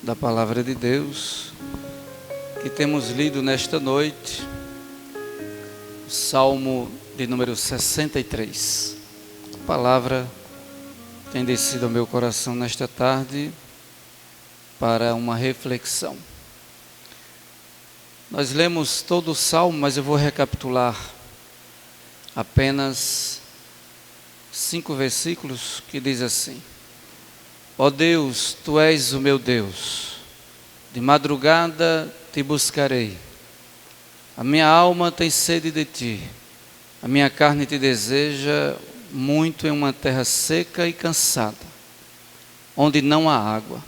da Palavra de Deus que temos lido nesta noite, o Salmo de número 63. A palavra tem descido ao meu coração nesta tarde para uma reflexão. Nós lemos todo o Salmo, mas eu vou recapitular apenas 5 versículos que diz assim: Ó Deus, Tu és o meu Deus, de madrugada Te buscarei. A minha alma tem sede de Ti, a minha carne Te deseja muito em uma terra seca e cansada, onde não há água,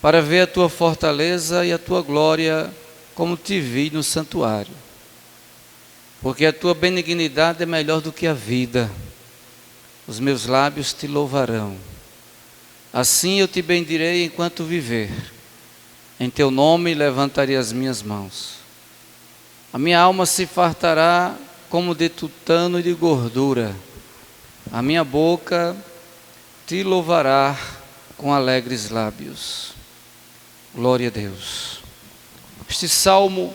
para ver a Tua fortaleza e a Tua glória, como Te vi no santuário. Porque a Tua benignidade é melhor do que a vida, os meus lábios Te louvarão. Assim eu Te bendirei enquanto viver, em Teu nome levantarei as minhas mãos. A minha alma se fartará como de tutano e de gordura, a minha boca Te louvará com alegres lábios. Glória a Deus. Este salmo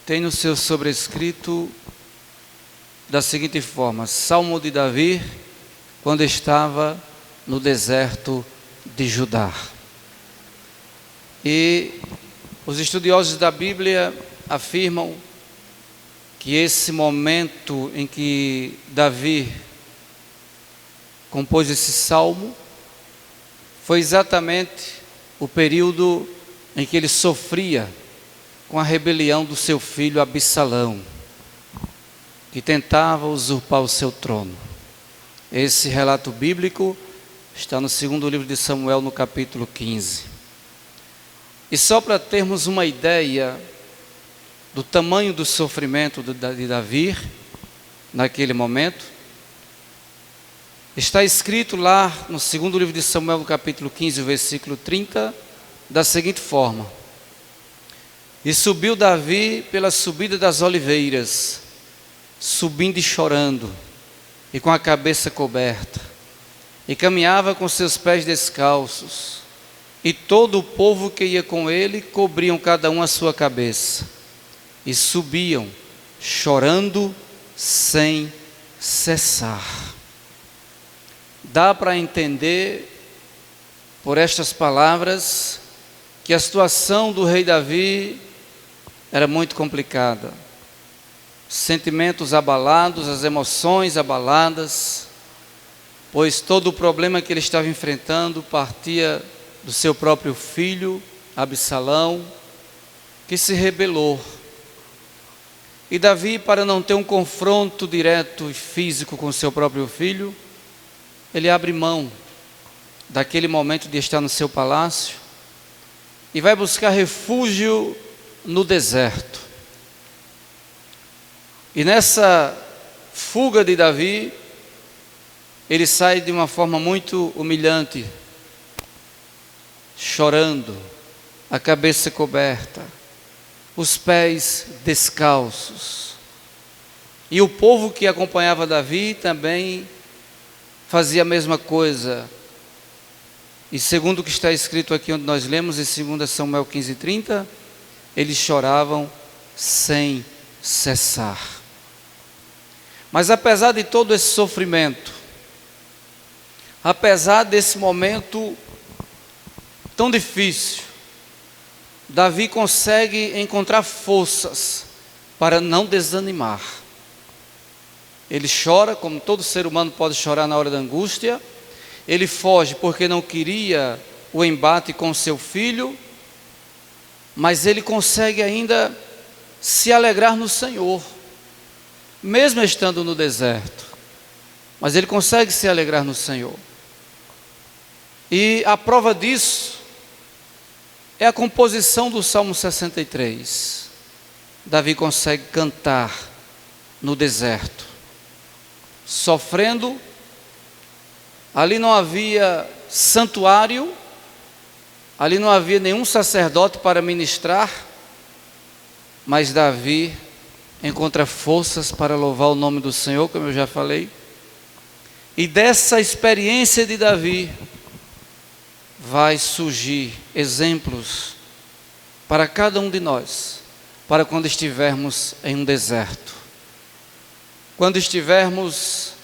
tem no seu sobrescrito da seguinte forma: Salmo de Davi, quando estava no deserto de Judá. E os estudiosos da Bíblia afirmam que esse momento em que Davi compôs esse salmo foi exatamente o período em que ele sofria com a rebelião do seu filho Absalão, que tentava usurpar o seu trono. Esse relato bíblico está no segundo livro de Samuel, no capítulo 15. E só para termos uma ideia do tamanho do sofrimento de Davi, naquele momento, está escrito lá no segundo livro de Samuel, no capítulo 15, o versículo 30, da seguinte forma: E subiu Davi pela subida das oliveiras, subindo e chorando, e com a cabeça coberta, e caminhava com seus pés descalços, e todo o povo que ia com ele cobriam cada um a sua cabeça, e subiam chorando sem cessar. Dá para entender por estas palavras que a situação do rei Davi era muito complicada. Sentimentos abalados, as emoções abaladas, pois todo o problema que ele estava enfrentando partia do seu próprio filho, Absalão, que se rebelou. E Davi, para não ter um confronto direto e físico com seu próprio filho, ele abre mão daquele momento de estar no seu palácio e vai buscar refúgio no deserto. E nessa fuga de Davi, ele sai de uma forma muito humilhante, chorando, a cabeça coberta, os pés descalços. E o povo que acompanhava Davi também fazia a mesma coisa. E segundo o que está escrito aqui onde nós lemos, em 2 Samuel 15:30, eles choravam sem cessar. Mas apesar de todo esse sofrimento, apesar desse momento tão difícil, Davi consegue encontrar forças para não desanimar. Ele chora, como todo ser humano pode chorar na hora da angústia. Ele foge porque não queria o embate com seu filho, mas ele consegue ainda se alegrar no Senhor, mesmo estando no deserto. Mas ele consegue se alegrar no Senhor. E a prova disso é a composição do Salmo 63. Davi consegue cantar no deserto, sofrendo. Ali não havia santuário, ali não havia nenhum sacerdote para ministrar, mas Davi encontra forças para louvar o nome do Senhor, como eu já falei. E dessa experiência de Davi, vai surgir exemplos para cada um de nós, para quando estivermos em um deserto, quando estivermos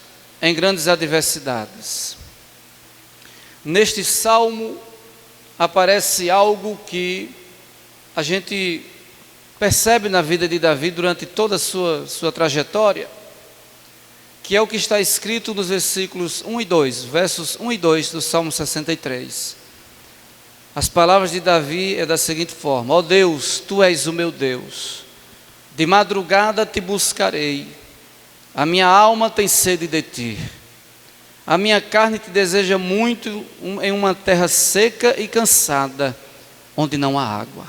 em grandes adversidades. Neste salmo aparece algo que a gente percebe na vida de Davi durante toda a sua trajetória, que é o que está escrito nos versículos 1 e 2, versos 1 e 2 do Salmo 63. As palavras de Davi é da seguinte forma: ó Deus, Tu és o meu Deus, de madrugada te buscarei, a minha alma tem sede de Ti, a minha carne te deseja muito em uma terra seca e cansada, onde não há água.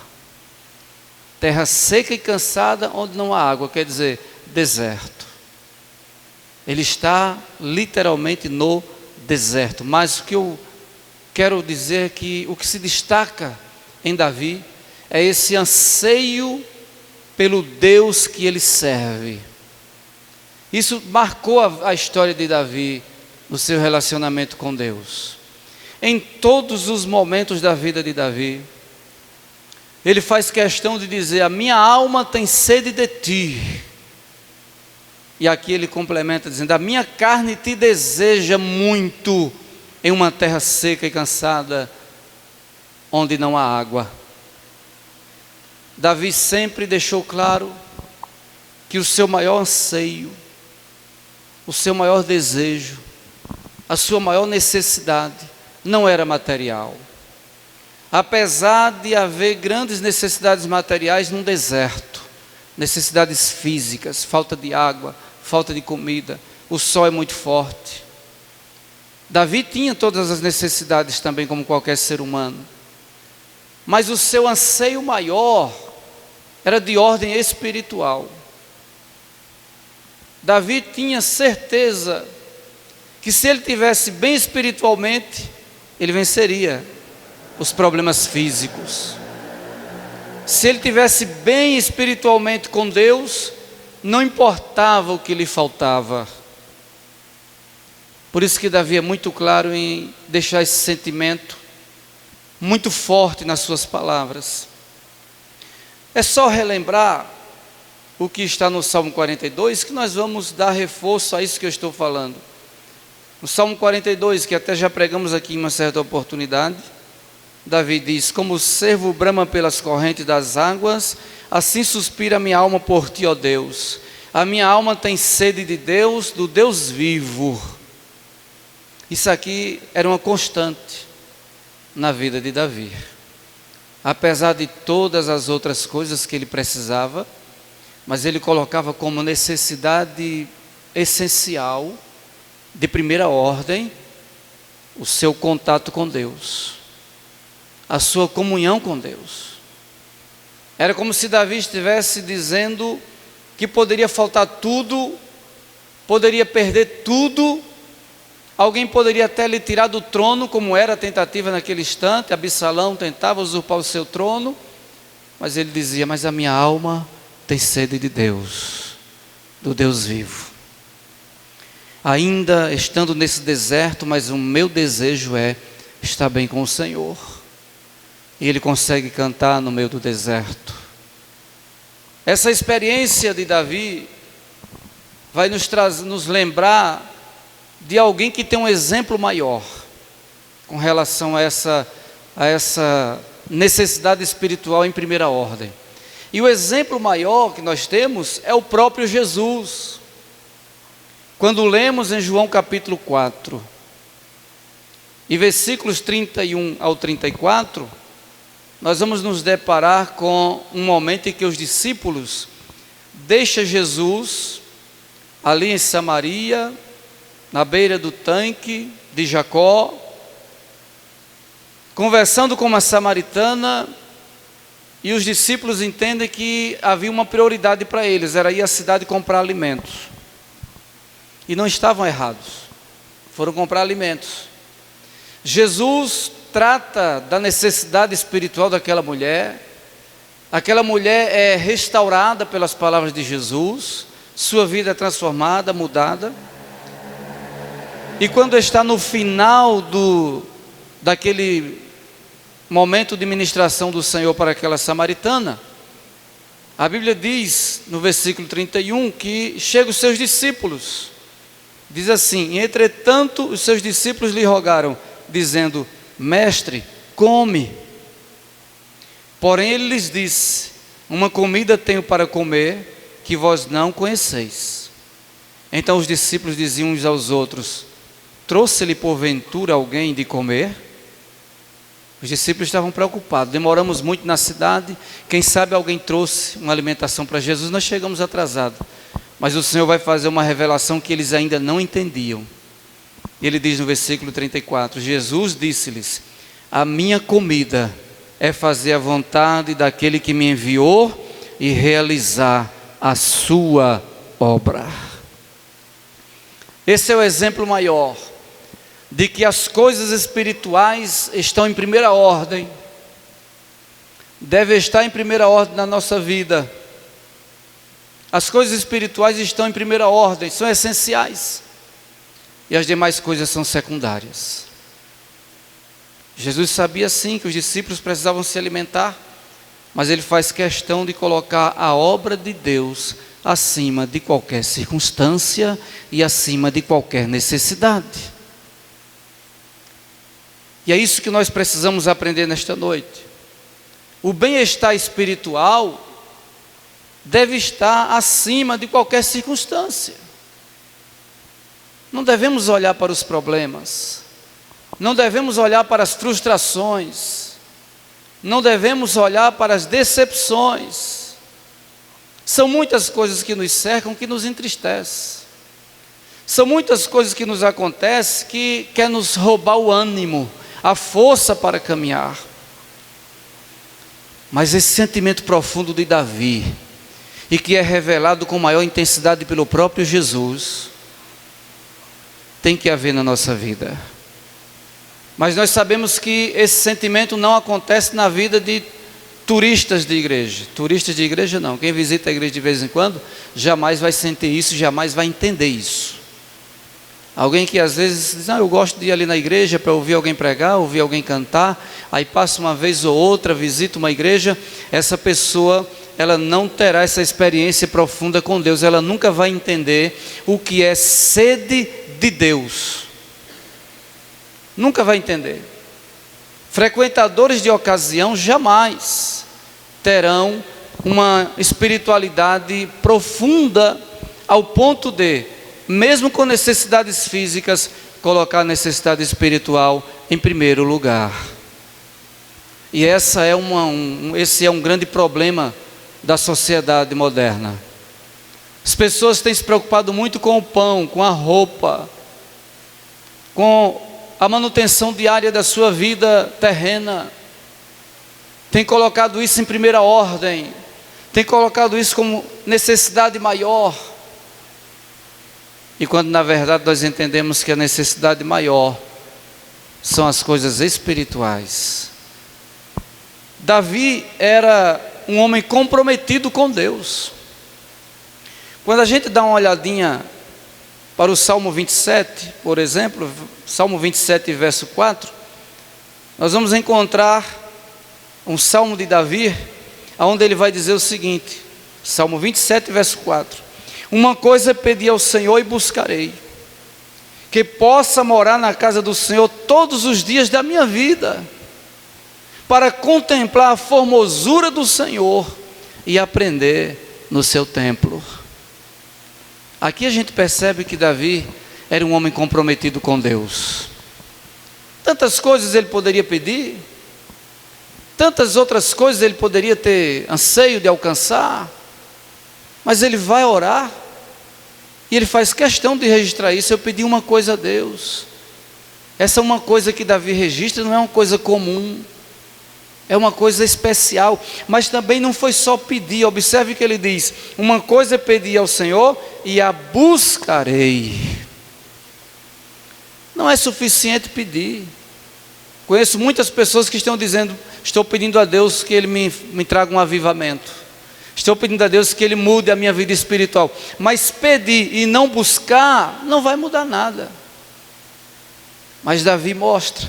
Terra seca e cansada, onde não há água, quer dizer, deserto. Ele está literalmente no deserto. Mas o que eu quero dizer é que o que se destaca em Davi é esse anseio pelo Deus que ele serve. Isso marcou a história de Davi no seu relacionamento com Deus. Em todos os momentos da vida de Davi, ele faz questão de dizer: a minha alma tem sede de Ti. E aqui ele complementa dizendo: a minha carne te deseja muito em uma terra seca e cansada, onde não há água. Davi sempre deixou claro que o seu maior anseio, o seu maior desejo, a sua maior necessidade não era material. Apesar de haver grandes necessidades materiais num deserto, necessidades físicas, falta de água, falta de comida, o sol é muito forte. Davi tinha todas as necessidades também, como qualquer ser humano. Mas o seu anseio maior era de ordem espiritual. Davi tinha certeza que se ele tivesse bem espiritualmente, ele venceria os problemas físicos. Se ele tivesse bem espiritualmente com Deus, não importava o que lhe faltava. Por isso que Davi é muito claro em deixar esse sentimento muito forte nas suas palavras. É só relembrar o que está no Salmo 42, que nós vamos dar reforço a isso que eu estou falando. No Salmo 42, que até já pregamos aqui em uma certa oportunidade, Davi diz: como o cervo brama pelas correntes das águas, assim suspira a minha alma por Ti, ó Deus. A minha alma tem sede de Deus, do Deus vivo. Isso aqui era uma constante na vida de Davi. Apesar de todas as outras coisas que ele precisava, mas ele colocava como necessidade essencial, de primeira ordem, o seu contato com Deus, a sua comunhão com Deus. Era como se Davi estivesse dizendo que poderia faltar tudo, poderia perder tudo, alguém poderia até lhe tirar do trono, como era a tentativa naquele instante. Absalão tentava usurpar o seu trono, mas ele dizia: mas a minha alma tem sede de Deus, do Deus vivo. Ainda estando nesse deserto, mas o meu desejo é estar bem com o Senhor. E ele consegue cantar no meio do deserto. Essa experiência de Davi vai nos lembrar de alguém que tem um exemplo maior com relação a essa necessidade espiritual em primeira ordem. E o exemplo maior que nós temos é o próprio Jesus. Quando lemos em João capítulo 4, e versículos 31 ao 34, nós vamos nos deparar com um momento em que os discípulos deixam Jesus ali em Samaria, na beira do tanque de Jacó, conversando com uma samaritana, e os discípulos entendem que havia uma prioridade para eles, era ir à cidade comprar alimentos. E não estavam errados, foram comprar alimentos. Jesus trata da necessidade espiritual daquela mulher. Aquela mulher é restaurada pelas palavras de Jesus, sua vida é transformada, mudada. E quando está no final daquele momento de ministração do Senhor para aquela samaritana, a Bíblia diz no versículo 31 que chegam os seus discípulos. Diz assim: entretanto os seus discípulos lhe rogaram, dizendo: mestre, come. Porém ele lhes disse: uma comida tenho para comer que vós não conheceis. Então os discípulos diziam uns aos outros: trouxe-lhe porventura alguém de comer? Os discípulos estavam preocupados. Demoramos muito na cidade, quem sabe alguém trouxe uma alimentação para Jesus. Nós chegamos atrasados, mas o Senhor vai fazer uma revelação que eles ainda não entendiam. Ele diz no versículo 34: Jesus disse-lhes: a minha comida é fazer a vontade daquele que me enviou e realizar a sua obra. Esse é o exemplo maior de que as coisas espirituais estão em primeira ordem, deve estar em primeira ordem na nossa vida. As coisas espirituais estão em primeira ordem, são essenciais, e as demais coisas são secundárias. Jesus sabia sim que os discípulos precisavam se alimentar, mas ele faz questão de colocar a obra de Deus acima de qualquer circunstância e acima de qualquer necessidade. E é isso que nós precisamos aprender nesta noite. O bem-estar espiritual deve estar acima de qualquer circunstância. Não devemos olhar para os problemas, não devemos olhar para as frustrações, não devemos olhar para as decepções. São muitas coisas que nos cercam que nos entristecem. São muitas coisas que nos acontecem que quer nos roubar o ânimo, a força para caminhar. Mas esse sentimento profundo de Davi, e que é revelado com maior intensidade pelo próprio Jesus, tem que haver na nossa vida. Mas nós sabemos que esse sentimento não acontece na vida de turistas de igreja. Turistas de igreja não, quem visita a igreja de vez em quando jamais vai sentir isso, jamais vai entender isso. Alguém que às vezes diz: eu gosto de ir ali na igreja para ouvir alguém pregar, ouvir alguém cantar, aí passa uma vez ou outra, visita uma igreja. Essa pessoa, ela não terá essa experiência profunda com Deus, ela nunca vai entender o que é sede de Deus, nunca vai entender. Frequentadores de ocasião jamais terão uma espiritualidade profunda ao ponto de, mesmo com necessidades físicas, colocar a necessidade espiritual em primeiro lugar. E esse é um grande problema da sociedade moderna. As pessoas têm se preocupado muito com o pão, com a roupa, com a manutenção diária da sua vida terrena. Tem colocado isso em primeira ordem, tem colocado isso como necessidade maior. E quando na verdade nós entendemos que a necessidade maior são as coisas espirituais. Davi era um homem comprometido com Deus. Quando a gente dá uma olhadinha para o Salmo 27, por exemplo, Salmo 27, verso 4, nós vamos encontrar um Salmo de Davi, onde ele vai dizer o seguinte, Salmo 27, verso 4: uma coisa pedi ao Senhor e buscarei, que possa morar na casa do Senhor todos os dias da minha vida, para contemplar a formosura do Senhor e aprender no seu templo. Aqui a gente percebe que Davi era um homem comprometido com Deus. Tantas coisas ele poderia pedir, tantas outras coisas ele poderia ter anseio de alcançar, mas ele vai orar, e ele faz questão de registrar isso. Eu pedi uma coisa a Deus. Essa é uma coisa que Davi registra, não é uma coisa comum, é uma coisa especial. Mas também não foi só pedir. Observe que ele diz: uma coisa é pedir ao Senhor e a buscarei. Não é suficiente pedir. Conheço muitas pessoas que estão dizendo: estou pedindo a Deus que Ele me traga um avivamento, estou pedindo a Deus que Ele mude a minha vida espiritual. Mas pedir e não buscar não vai mudar nada. Mas Davi mostra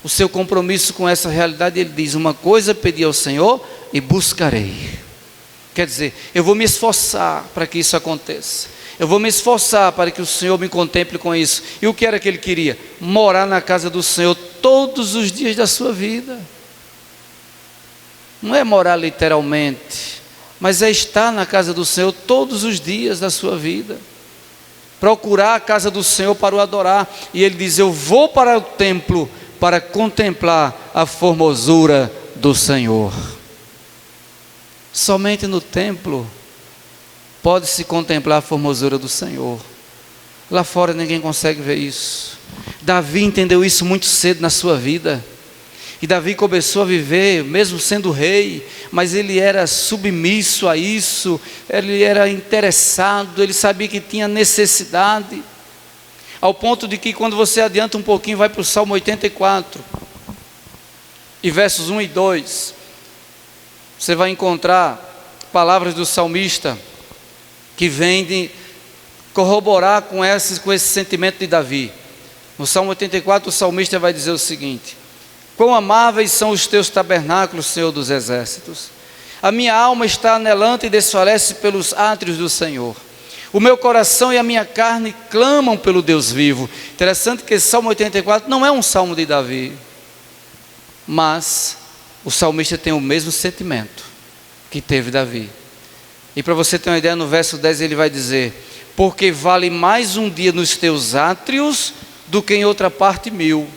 o seu compromisso com essa realidade. Ele diz: uma coisa pedi ao Senhor e buscarei. Quer dizer, eu vou me esforçar para que isso aconteça. Eu vou me esforçar para que o Senhor me contemple com isso. E o que era que ele queria? Morar na casa do Senhor todos os dias da sua vida. Não é morar literalmente, mas é estar na casa do Senhor todos os dias da sua vida. Procurar a casa do Senhor para o adorar. E ele diz: eu vou para o templo para contemplar a formosura do Senhor. Somente no templo pode-se contemplar a formosura do Senhor. Lá fora ninguém consegue ver isso. Davi entendeu isso muito cedo na sua vida. E Davi começou a viver, mesmo sendo rei, mas ele era submisso a isso, ele era interessado, ele sabia que tinha necessidade, ao ponto de que quando você adianta um pouquinho, vai para o Salmo 84, e versos 1 e 2, você vai encontrar palavras do salmista, que vêm de corroborar com esse sentimento de Davi. No Salmo 84, o salmista vai dizer o seguinte: quão amáveis são os teus tabernáculos, Senhor dos exércitos. A minha alma está anelante e desfalece pelos átrios do Senhor. O meu coração e a minha carne clamam pelo Deus vivo. Interessante que esse Salmo 84 não é um salmo de Davi, mas o salmista tem o mesmo sentimento que teve Davi. E para você ter uma ideia, no verso 10 ele vai dizer: porque vale mais um dia nos teus átrios do que em outra parte 1000.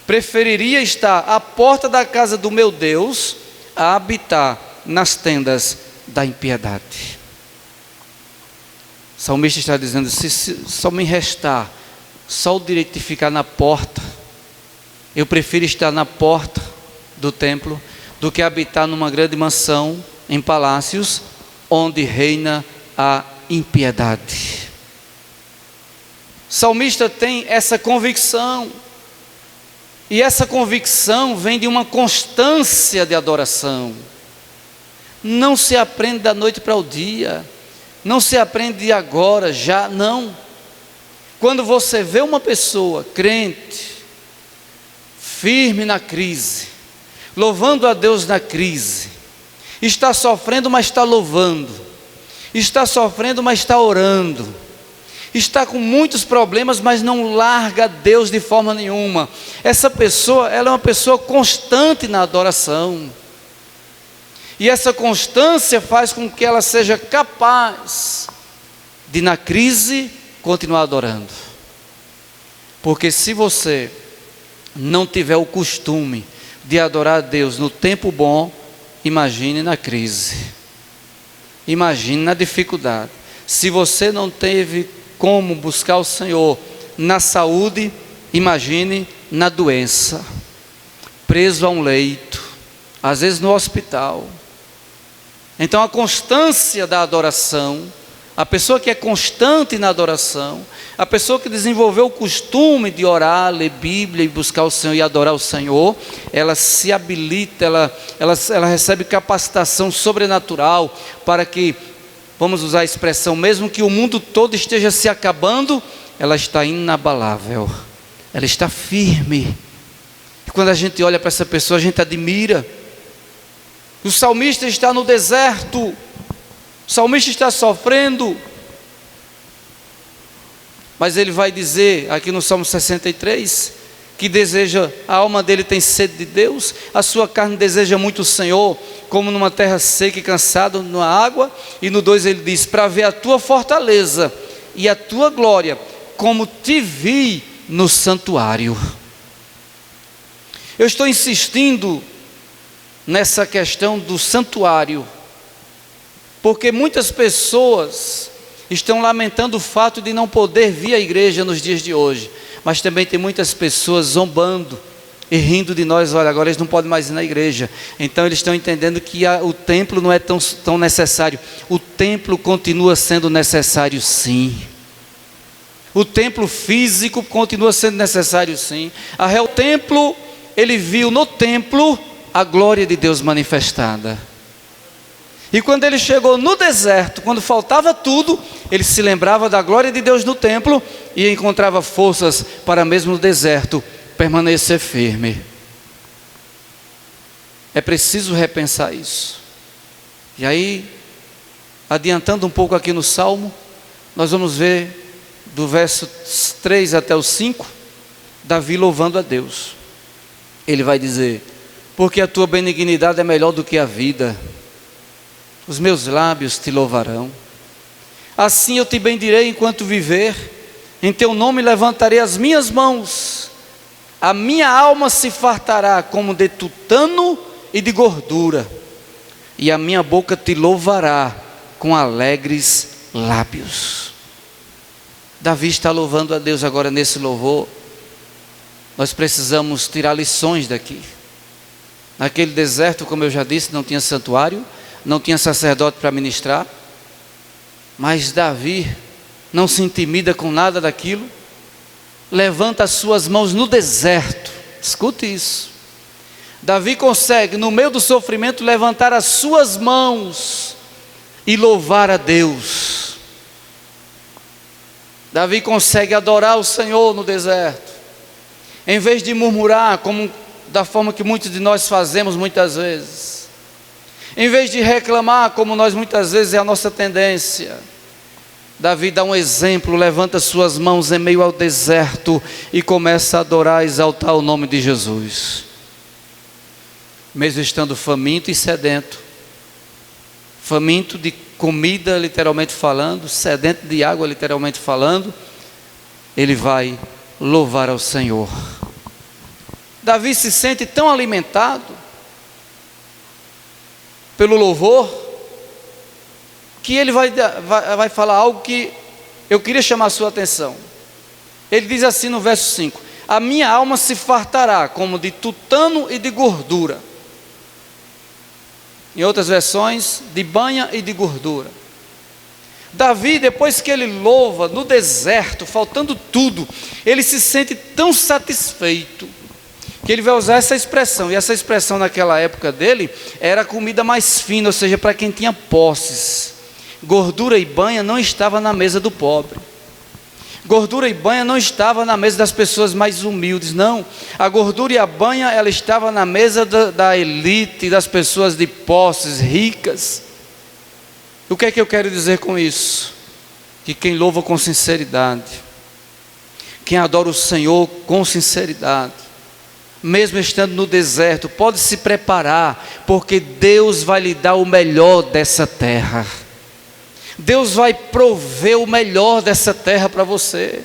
Preferiria estar à porta da casa do meu Deus a habitar nas tendas da impiedade. O salmista está dizendo: se só me restar só o direito de ficar na porta, eu prefiro estar na porta do templo do que habitar numa grande mansão em palácios onde reina a impiedade. O salmista tem essa convicção. E essa convicção vem de uma constância de adoração. Não se aprende da noite para o dia. Não se aprende agora, já, não. Quando você vê uma pessoa crente, firme na crise, louvando a Deus na crise, está sofrendo, mas está louvando, está sofrendo, mas está orando, está com muitos problemas, mas não larga Deus de forma nenhuma. Essa pessoa, ela é uma pessoa constante na adoração. E essa constância faz com que ela seja capaz de, na crise, continuar adorando. Porque se você não tiver o costume de adorar a Deus no tempo bom, imagine na crise. Imagine na dificuldade. Se você não teve como buscar o Senhor na saúde, imagine na doença, preso a um leito, às vezes no hospital. Então a constância da adoração, a pessoa que é constante na adoração, a pessoa que desenvolveu o costume de orar, ler Bíblia e buscar o Senhor e adorar o Senhor, ela se habilita, ela recebe capacitação sobrenatural para que, vamos usar a expressão, mesmo que o mundo todo esteja se acabando, ela está inabalável, ela está firme. E quando a gente olha para essa pessoa, a gente admira. O salmista está no deserto, o salmista está sofrendo, mas ele vai dizer aqui no Salmo 63, que deseja, a alma dele tem sede de Deus, a sua carne deseja muito o Senhor, como numa terra seca e cansada na água. E no 2 ele diz: para ver a tua fortaleza e a tua glória, como te vi no santuário. Eu estou insistindo nessa questão do santuário, porque muitas pessoas estão lamentando o fato de não poder vir à igreja nos dias de hoje, mas também tem muitas pessoas zombando e rindo de nós. Olha, agora eles não podem mais ir na igreja. Então eles estão entendendo que o templo não é tão necessário. O templo continua sendo necessário, sim. O templo físico continua sendo necessário, sim. O templo, ele viu no templo a glória de Deus manifestada. E quando ele chegou no deserto, quando faltava tudo, ele se lembrava da glória de Deus no templo e encontrava forças para mesmo no deserto permanecer firme. É preciso repensar isso. E aí, adiantando um pouco aqui no Salmo, nós vamos ver do verso 3 até o 5, Davi louvando a Deus. Ele vai dizer: porque a tua benignidade é melhor do que a vida, os meus lábios te louvarão. Assim eu te bendirei enquanto viver, em teu nome levantarei as minhas mãos. A minha alma se fartará como de tutano e de gordura, e a minha boca te louvará com alegres lábios. Davi está louvando a Deus agora nesse louvor. Nós precisamos tirar lições daqui. Naquele deserto, como eu já disse, não tinha santuário, não tinha sacerdote para ministrar, mas Davi não se intimida com nada daquilo, levanta as suas mãos no deserto. Escute isso. Davi consegue, no meio do sofrimento, levantar as suas mãos e louvar a Deus. Davi consegue adorar o Senhor no deserto, em vez de murmurar, como da forma que muitos de nós fazemos muitas vezes, em vez de reclamar, como nós muitas vezes é a nossa tendência. Davi dá um exemplo, levanta suas mãos em meio ao deserto e começa a adorar e exaltar o nome de Jesus. Mesmo estando faminto e sedento, faminto de comida literalmente falando, sedento de água literalmente falando, ele vai louvar ao Senhor. Davi se sente tão alimentado pelo louvor, que ele vai falar algo que eu queria chamar a sua atenção. Ele diz assim no verso 5: a minha alma se fartará como de tutano e de gordura. Em outras versões, de banha e de gordura. Davi, depois que ele louva no deserto, faltando tudo, ele se sente tão satisfeito, que ele vai usar essa expressão. E essa expressão naquela época dele era a comida mais fina, ou seja, para quem tinha posses. Gordura e banha não estava na mesa do pobre. Gordura e banha não estava na mesa das pessoas mais humildes, não. A gordura e a banha, ela estava na mesa da elite, das pessoas de posses, ricas. O que é que eu quero dizer com isso? Que quem louva com sinceridade, quem adora o Senhor com sinceridade, mesmo estando no deserto, pode se preparar, porque Deus vai lhe dar o melhor dessa terra. Deus vai prover o melhor dessa terra para você.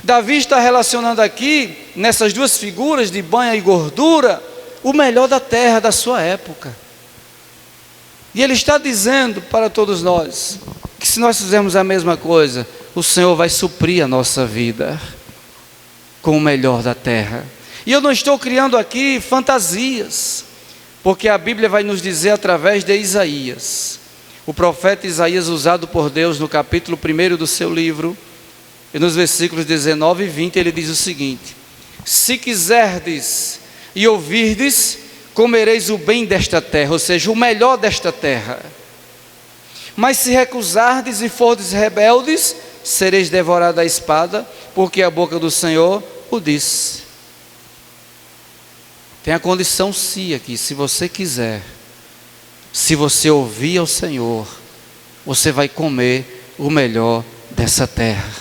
Davi está relacionando aqui, nessas duas figuras de banha e gordura, o melhor da terra da sua época. E ele está dizendo para todos nós, que se nós fizermos a mesma coisa, o Senhor vai suprir a nossa vida com o melhor da terra. E eu não estou criando aqui fantasias, porque a Bíblia vai nos dizer através de Isaías, o profeta Isaías, usado por Deus no capítulo 1 do seu livro, e nos versículos 19 e 20, ele diz o seguinte: se quiserdes e ouvirdes, comereis o bem desta terra, ou seja, o melhor desta terra. Mas se recusardes e fordes rebeldes, sereis devorados à espada, porque a boca do Senhor o disse. Tem a condição se aqui, se você quiser, se você ouvir ao Senhor, você vai comer o melhor dessa terra.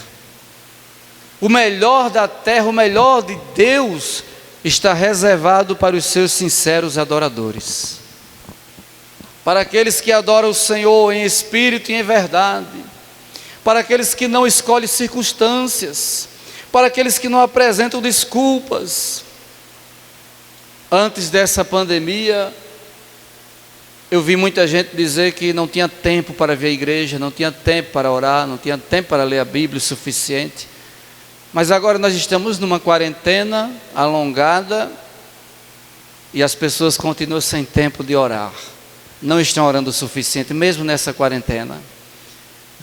O melhor da terra, o melhor de Deus, está reservado para os seus sinceros adoradores, para aqueles que adoram o Senhor em espírito e em verdade, para aqueles que não escolhem circunstâncias, para aqueles que não apresentam desculpas. Antes dessa pandemia, eu vi muita gente dizer que não tinha tempo para vir à igreja, não tinha tempo para orar, não tinha tempo para ler a Bíblia o suficiente. Mas agora nós estamos numa quarentena alongada e as pessoas continuam sem tempo de orar. Não estão orando o suficiente, mesmo nessa quarentena.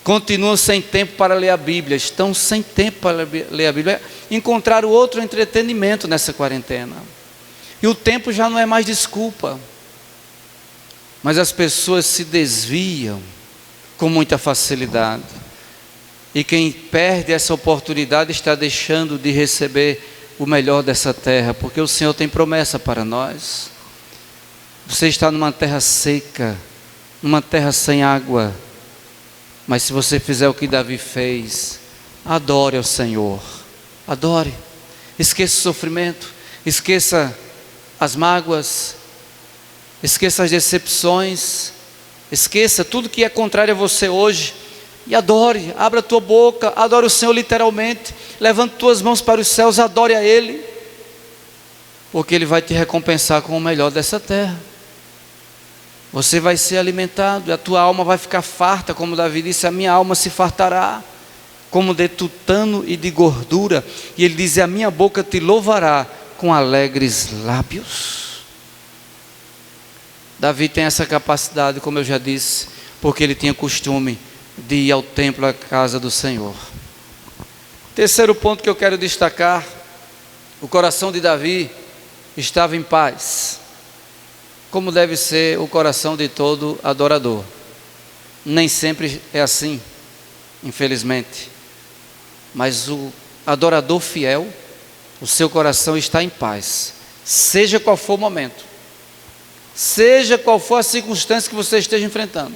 Continuam sem tempo para ler a Bíblia, estão sem tempo para ler a Bíblia. Encontraram outro entretenimento nessa quarentena. E o tempo já não é mais desculpa. Mas as pessoas se desviam com muita facilidade. E quem perde essa oportunidade está deixando de receber o melhor dessa terra, porque o Senhor tem promessa para nós. Você está numa terra seca, numa terra sem água, mas se você fizer o que Davi fez, adore ao Senhor, adore, esqueça o sofrimento, esqueça as mágoas, esqueça as decepções, esqueça tudo que é contrário a você hoje, e adore, abra a tua boca, adore o Senhor literalmente, levante tuas mãos para os céus, adore a Ele, porque Ele vai te recompensar com o melhor dessa terra. Você vai ser alimentado, e a tua alma vai ficar farta, como Davi disse, a minha alma se fartará, como de tutano e de gordura, e ele diz, a minha boca te louvará com alegres lábios. Davi tem essa capacidade, como eu já disse, porque ele tinha costume de ir ao templo, à casa do Senhor. Terceiro ponto que eu quero destacar, o coração de Davi estava em paz, como deve ser o coração de todo adorador. Nem sempre é assim, infelizmente, mas o adorador fiel, o seu coração está em paz, seja qual for o momento, seja qual for a circunstância que você esteja enfrentando.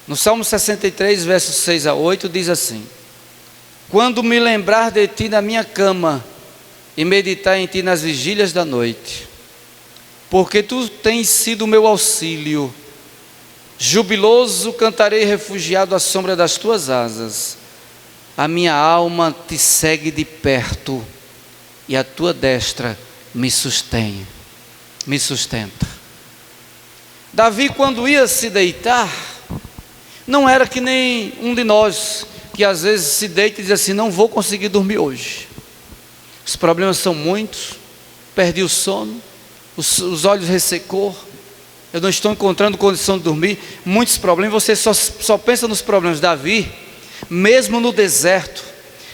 No Salmo 63, versos 6 a 8, diz assim: quando me lembrar de ti na minha cama, e meditar em ti nas vigílias da noite, porque tu tens sido o meu auxílio, jubiloso cantarei refugiado à sombra das tuas asas, a minha alma te segue de perto, e a tua destra me sustenta. Davi, quando ia se deitar, não era que nem um de nós, que às vezes se deita e diz assim, não vou conseguir dormir hoje, os problemas são muitos, perdi o sono, os olhos ressecou, eu não estou encontrando condição de dormir, muitos problemas, você só pensa nos problemas. Davi, mesmo no deserto,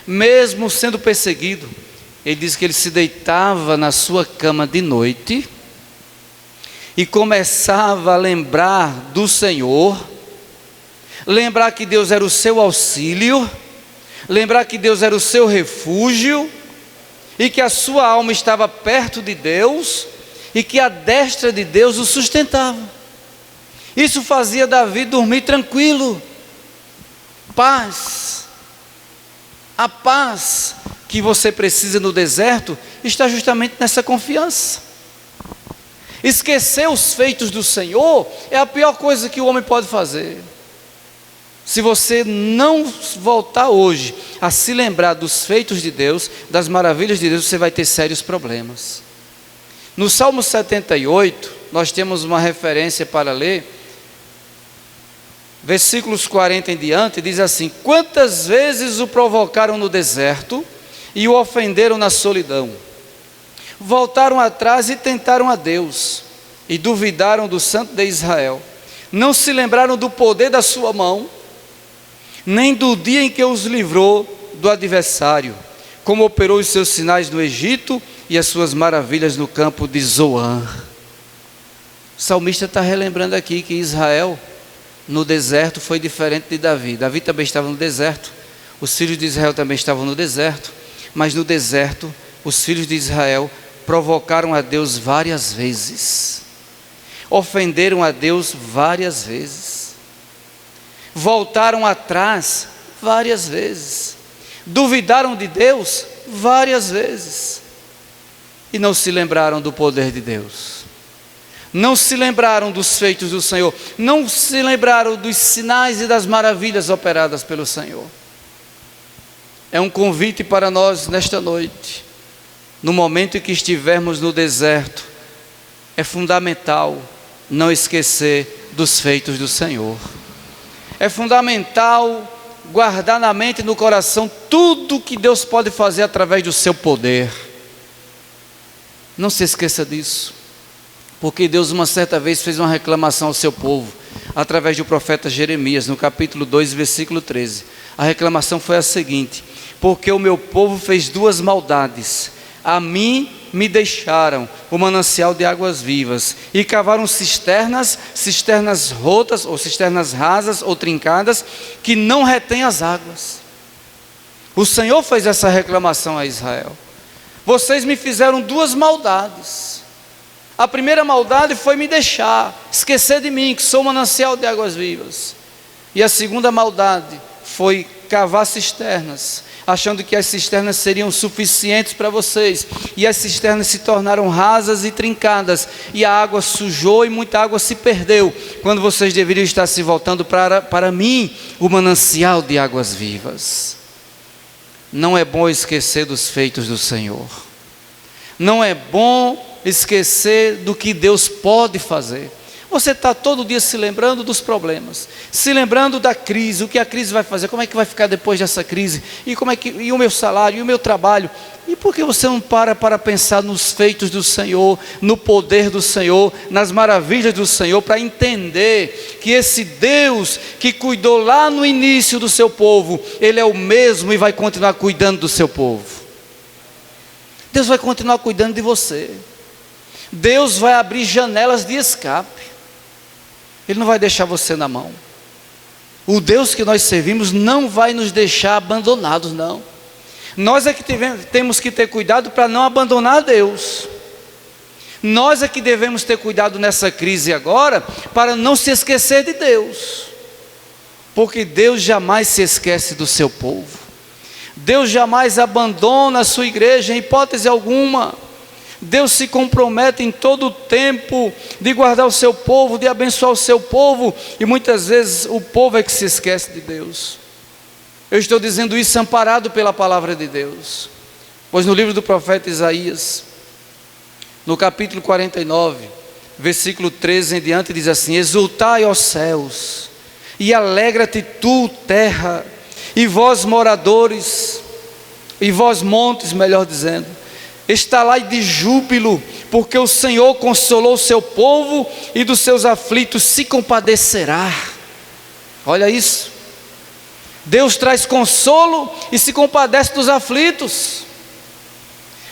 mesmo sendo perseguido, ele diz que ele se deitava na sua cama de noite, e começava a lembrar do Senhor, lembrar que Deus era o seu auxílio, lembrar que Deus era o seu refúgio, e que a sua alma estava perto de Deus, e que a destra de Deus o sustentava. Isso fazia Davi dormir tranquilo, paz. A paz que você precisa no deserto está justamente nessa confiança. Esquecer os feitos do Senhor é a pior coisa que o homem pode fazer. Se você não voltar hoje a se lembrar dos feitos de Deus, das maravilhas de Deus, você vai ter sérios problemas. No Salmo 78, nós temos uma referência para ler, versículos 40 em diante, diz assim: quantas vezes o provocaram no deserto e o ofenderam na solidão, voltaram atrás e tentaram a Deus, e duvidaram do Santo de Israel, não se lembraram do poder da sua mão, nem do dia em que os livrou do adversário, como operou os seus sinais no Egito e as suas maravilhas no campo de Zoan. O salmista está relembrando aqui que Israel no deserto foi diferente de Davi. Davi também estava no deserto, os filhos de Israel também estavam no deserto, mas no deserto os filhos de Israel provocaram a Deus várias vezes, ofenderam a Deus várias vezes, voltaram atrás várias vezes, duvidaram de Deus várias vezes, e não se lembraram do poder de Deus, não se lembraram dos feitos do Senhor, não se lembraram dos sinais e das maravilhas operadas pelo Senhor. É um convite para nós nesta noite, no momento em que estivermos no deserto, é fundamental não esquecer dos feitos do Senhor. É fundamental guardar na mente e no coração tudo que Deus pode fazer através do seu poder. Não se esqueça disso, porque Deus uma certa vez fez uma reclamação ao seu povo, através do profeta Jeremias, no capítulo 2, versículo 13. A reclamação foi a seguinte: porque o meu povo fez duas maldades, a mim me deixaram o manancial de águas vivas, e cavaram cisternas rotas, ou cisternas rasas ou trincadas, que não retêm as águas. O Senhor fez essa reclamação a Israel. Vocês me fizeram duas maldades. A primeira maldade foi me deixar, esquecer de mim, que sou manancial de águas vivas. E a segunda maldade foi cavar cisternas, achando que as cisternas seriam suficientes para vocês. E as cisternas se tornaram rasas e trincadas, e a água sujou e muita água se perdeu, quando vocês deveriam estar se voltando para mim, o manancial de águas vivas. Não é bom esquecer dos feitos do Senhor. Não é bom esquecer do que Deus pode fazer. Você está todo dia se lembrando dos problemas, se lembrando da crise, o que a crise vai fazer, como é que vai ficar depois dessa crise, e o meu salário, e o meu trabalho. E por que você não para pensar nos feitos do Senhor, no poder do Senhor, nas maravilhas do Senhor, para entender que esse Deus que cuidou lá no início do seu povo, Ele é o mesmo e vai continuar cuidando do seu povo. Deus vai continuar cuidando de você. Deus vai abrir janelas de escape. Ele não vai deixar você na mão. O Deus que nós servimos não vai nos deixar abandonados, não. Nós é que temos que ter cuidado para não abandonar Deus. Nós é que devemos ter cuidado nessa crise agora, para não se esquecer de Deus. Porque Deus jamais se esquece do seu povo. Deus jamais abandona a sua igreja, em hipótese alguma. Deus se compromete em todo o tempo de guardar o seu povo, de abençoar o seu povo, e muitas vezes o povo é que se esquece de Deus. Eu estou dizendo isso amparado pela palavra de Deus, pois no livro do profeta Isaías, no capítulo 49, versículo 13 em diante, diz assim: exultai, ó céus, e alegra-te tu, terra, e vós moradores, e vós montes, melhor dizendo, estalai de júbilo, porque o Senhor consolou o seu povo, e dos seus aflitos se compadecerá. Olha isso, Deus traz consolo e se compadece dos aflitos.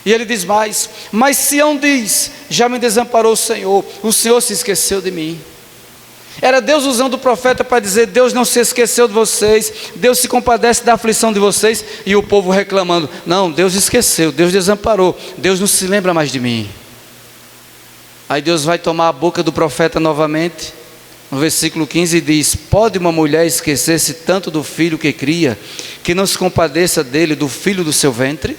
E ele diz mais: mas Sião diz, já me desamparou o Senhor se esqueceu de mim. Era Deus usando o profeta para dizer: Deus não se esqueceu de vocês, Deus se compadece da aflição de vocês. E o povo reclamando: não, Deus esqueceu, Deus desamparou, Deus não se lembra mais de mim. Aí Deus vai tomar a boca do profeta novamente, no versículo 15 diz: pode uma mulher esquecer-se tanto do filho que cria, que não se compadeça dele, do filho do seu ventre?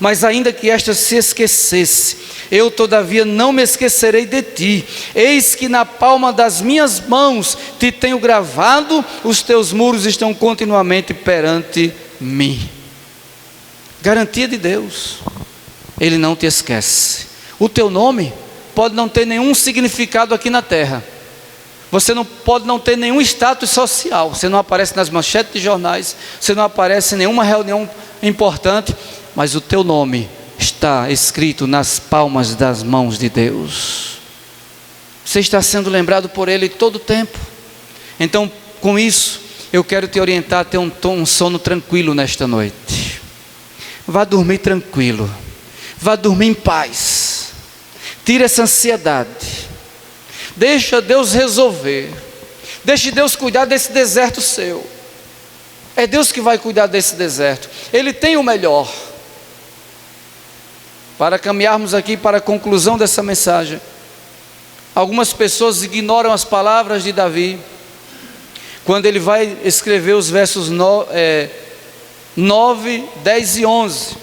Mas ainda que esta se esquecesse, eu todavia não me esquecerei de ti. Eis que na palma das minhas mãos te tenho gravado, os teus muros estão continuamente perante mim. Garantia de Deus, Ele não te esquece. O teu nome pode não ter nenhum significado aqui na terra. Você não pode não ter nenhum status social. Você não aparece nas manchetes de jornais, você não aparece em nenhuma reunião importante, mas o teu nome está escrito nas palmas das mãos de Deus. Você está sendo lembrado por Ele todo o tempo. Então, com isso, eu quero te orientar a ter um sono tranquilo nesta noite. Vá dormir tranquilo, vá dormir em paz. Tire essa ansiedade. Deixa Deus resolver. Deixe Deus cuidar desse deserto seu. É Deus que vai cuidar desse deserto. Ele tem o melhor. Para caminharmos aqui para a conclusão dessa mensagem, algumas pessoas ignoram as palavras de Davi, quando ele vai escrever os versos 9, 10 e 11,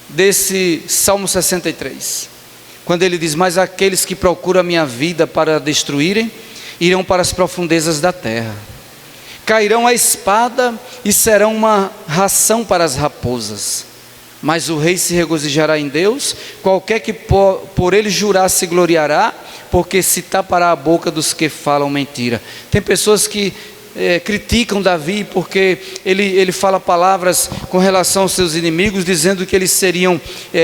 desse Salmo 63, quando ele diz: mas aqueles que procuram a minha vida para destruírem, irão para as profundezas da terra, cairão a espada e serão uma ração para as raposas. Mas o rei se regozijará em Deus, qualquer que por ele jurar se gloriará, porque se tapará a boca dos que falam mentira. Tem pessoas que criticam Davi porque ele fala palavras com relação aos seus inimigos, dizendo que eles seriam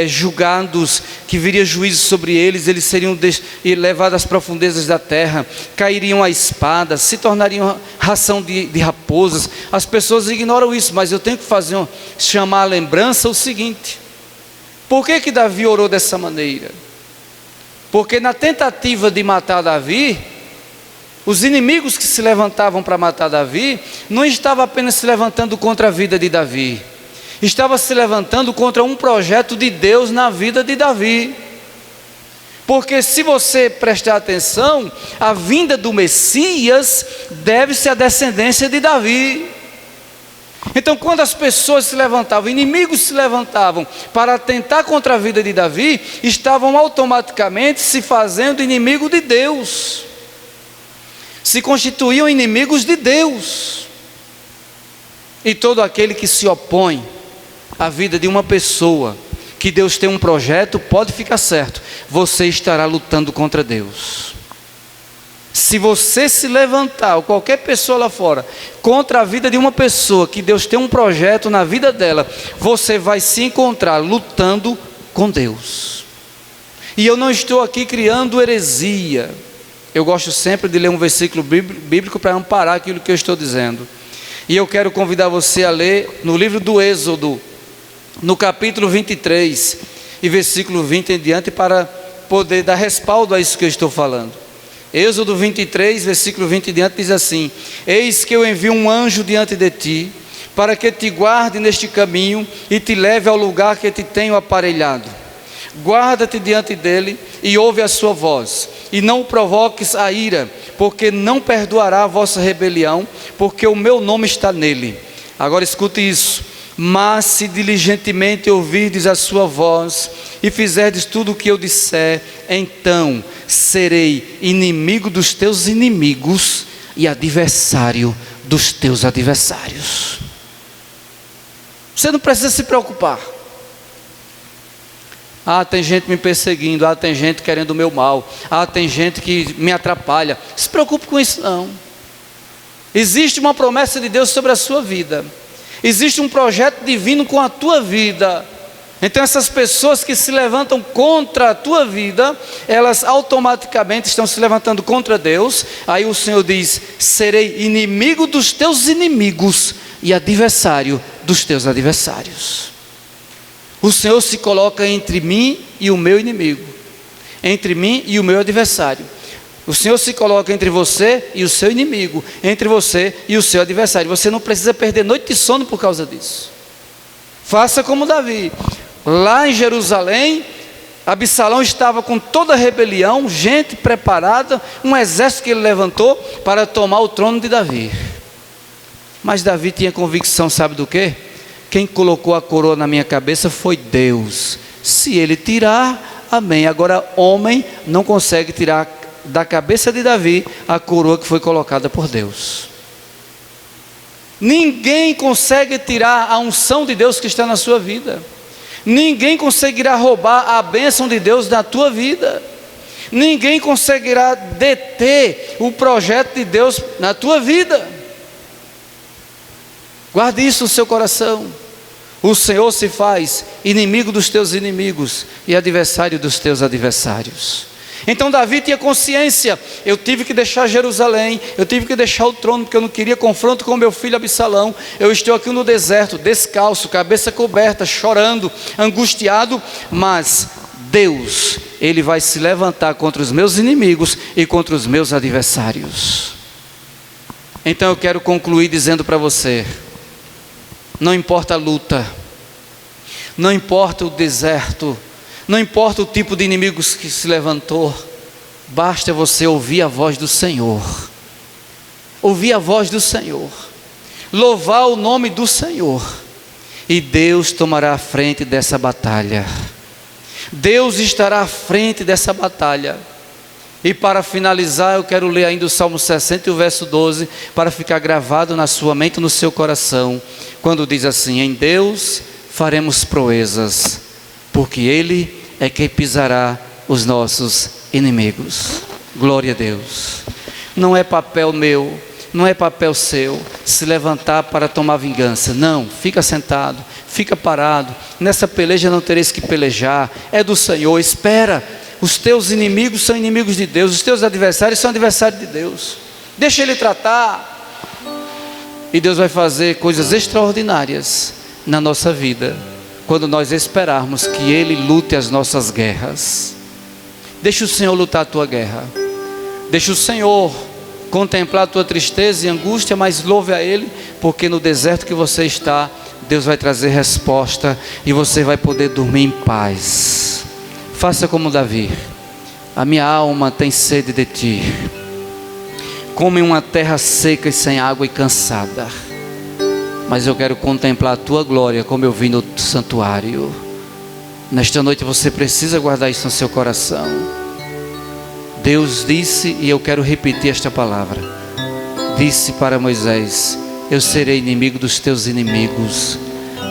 julgados, que viria juízo sobre eles, eles seriam levados às profundezas da terra, cairiam à espada, se tornariam ração de raposas. As pessoas ignoram isso, mas eu tenho que chamar à lembrança o seguinte: por que Davi orou dessa maneira? Porque na tentativa de matar Davi, os inimigos que se levantavam para matar Davi, não estavam apenas se levantando contra a vida de Davi, estava se levantando contra um projeto de Deus na vida de Davi. Porque se você prestar atenção, a vinda do Messias deve-se à descendência de Davi. Então, quando as pessoas se levantavam, inimigos se levantavam para atentar contra a vida de Davi, estavam automaticamente se fazendo inimigo de Deus, se constituíam inimigos de Deus. E todo aquele que se opõe à vida de uma pessoa, que Deus tem um projeto, pode ficar certo, você estará lutando contra Deus. Se você se levantar, ou qualquer pessoa lá fora, contra a vida de uma pessoa, que Deus tem um projeto na vida dela, você vai se encontrar lutando com Deus. E eu não estou aqui criando heresia. Eu gosto sempre de ler um versículo bíblico para amparar aquilo que eu estou dizendo. E eu quero convidar você a ler no livro do Êxodo, no capítulo 23, e versículo 20 em diante, para poder dar respaldo a isso que eu estou falando. Êxodo 23, versículo 20 em diante, diz assim: eis que eu envio um anjo diante de ti, para que te guarde neste caminho, e te leve ao lugar que te tenho aparelhado. Guarda-te diante dele, e ouve a sua voz, e não o provoques a ira, porque não perdoará a vossa rebelião, porque o meu nome está nele. Agora escute isso: mas se diligentemente ouvirdes a sua voz, e fizerdes tudo o que eu disser, então serei inimigo dos teus inimigos, e adversário dos teus adversários. Você não precisa se preocupar. Tem gente me perseguindo, tem gente querendo o meu mal, tem gente que me atrapalha. Não se preocupe com isso não. Existe uma promessa de Deus sobre a sua vida. Existe um projeto divino com a tua vida. Então essas pessoas que se levantam contra a tua vida, elas automaticamente estão se levantando contra Deus. Aí o Senhor diz: serei inimigo dos teus inimigos e adversário dos teus adversários. O Senhor se coloca entre mim e o meu inimigo, entre mim e o meu adversário. O Senhor se coloca entre você e o seu inimigo, entre você e o seu adversário. Você não precisa perder noite de sono por causa disso. Faça como Davi. Lá em Jerusalém, Absalão estava com toda a rebelião, gente preparada, um exército que ele levantou para tomar o trono de Davi. Mas Davi tinha convicção, sabe do quê? Quem colocou a coroa na minha cabeça foi Deus. Se ele tirar, amém. Agora, homem não consegue tirar da cabeça de Davi a coroa que foi colocada por Deus. Ninguém consegue tirar a unção de Deus que está na sua vida. Ninguém conseguirá roubar a bênção de Deus na tua vida. Ninguém conseguirá deter o projeto de Deus na tua vida. Guarde isso no seu coração. O Senhor se faz inimigo dos teus inimigos e adversário dos teus adversários. Então Davi tinha consciência: eu tive que deixar Jerusalém, eu tive que deixar o trono, porque eu não queria confronto com meu filho Absalão. Eu estou aqui no deserto, descalço, cabeça coberta, chorando, angustiado, mas Deus, Ele vai se levantar contra os meus inimigos e contra os meus adversários. Então eu quero concluir dizendo para você: não importa a luta, não importa o deserto, não importa o tipo de inimigos que se levantou, basta você ouvir a voz do Senhor, ouvir a voz do Senhor, louvar o nome do Senhor, e Deus tomará a frente dessa batalha. Deus estará à frente dessa batalha. E para finalizar, eu quero ler ainda o Salmo 60 e o verso 12, para ficar gravado na sua mente e no seu coração, quando diz assim: em Deus faremos proezas, porque Ele é quem pisará os nossos inimigos. Glória a Deus. Não é papel meu, não é papel seu se levantar para tomar vingança. Não, fica sentado, fica parado. Nessa peleja não tereis que pelejar, é do Senhor. Espera. Os teus inimigos são inimigos de Deus, os teus adversários são adversários de Deus. Deixa Ele tratar, e Deus vai fazer coisas extraordinárias na nossa vida, quando nós esperarmos que Ele lute as nossas guerras. Deixa o Senhor lutar a tua guerra, deixa o Senhor contemplar a tua tristeza e angústia, mas louve a Ele, porque no deserto que você está, Deus vai trazer resposta e você vai poder dormir em paz. Faça como Davi: a minha alma tem sede de ti, como em uma terra seca e sem água e cansada. Mas eu quero contemplar a tua glória como eu vi no santuário. Nesta noite você precisa guardar isso no seu coração. Deus disse, e eu quero repetir esta palavra, disse para Moisés: eu serei inimigo dos teus inimigos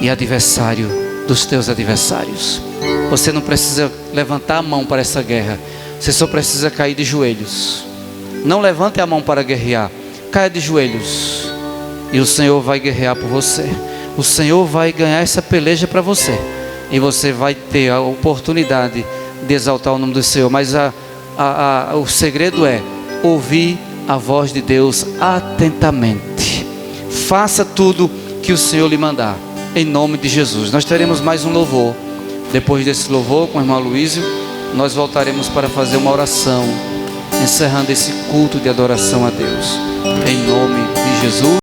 e adversário dos teus adversários. Você não precisa levantar a mão para essa guerra, você só precisa cair de joelhos. Não levante a mão para guerrear, caia de joelhos e o Senhor vai guerrear por você. O Senhor vai ganhar essa peleja para você e você vai ter a oportunidade de exaltar o nome do Senhor. Mas o segredo é ouvir a voz de Deus atentamente. Faça tudo que o Senhor lhe mandar, em nome de Jesus. Nós teremos mais um louvor. Depois desse louvor, com o irmão Luísio, nós voltaremos para fazer uma oração, encerrando esse culto de adoração a Deus, em nome de Jesus.